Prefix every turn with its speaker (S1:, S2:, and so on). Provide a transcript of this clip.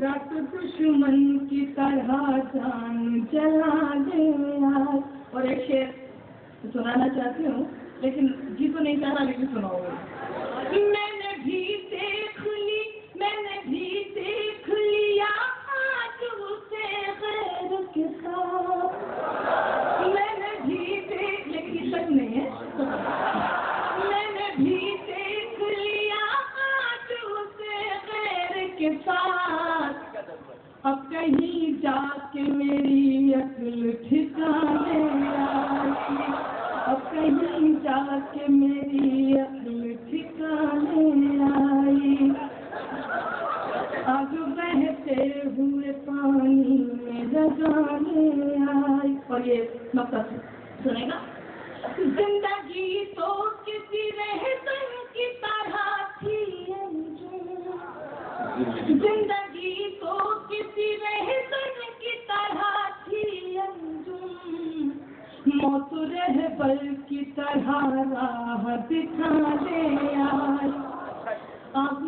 S1: रात दुश्मन की तरह जान जला दे यार। और एक शेर सुनाना चाहती हूँ, लेकिन जी तो नहीं चाह रहा, लेकिन सुनाओगे। मैंने भी देख लिया आज उसे गैर के साथ, मैंने भी देख, लेकिन सच नहीं है, मैंने भी देख लिया आज उसे गैर के साथ, अब कहीं जाके मेरी अक्ल ठिकाने आई, अब कहीं जाके मेरी अक्ल ठिकाने आई, आग बहते हुए पानी में लगाने आई। और ये मतलब सुनेगा। जिंदगी तो किसी रहसन की तरह थी, जिंदगी तो किसी रहसन की तरह थी अंजुम, मौत रहबर की तरह राह दिखाने आई, आग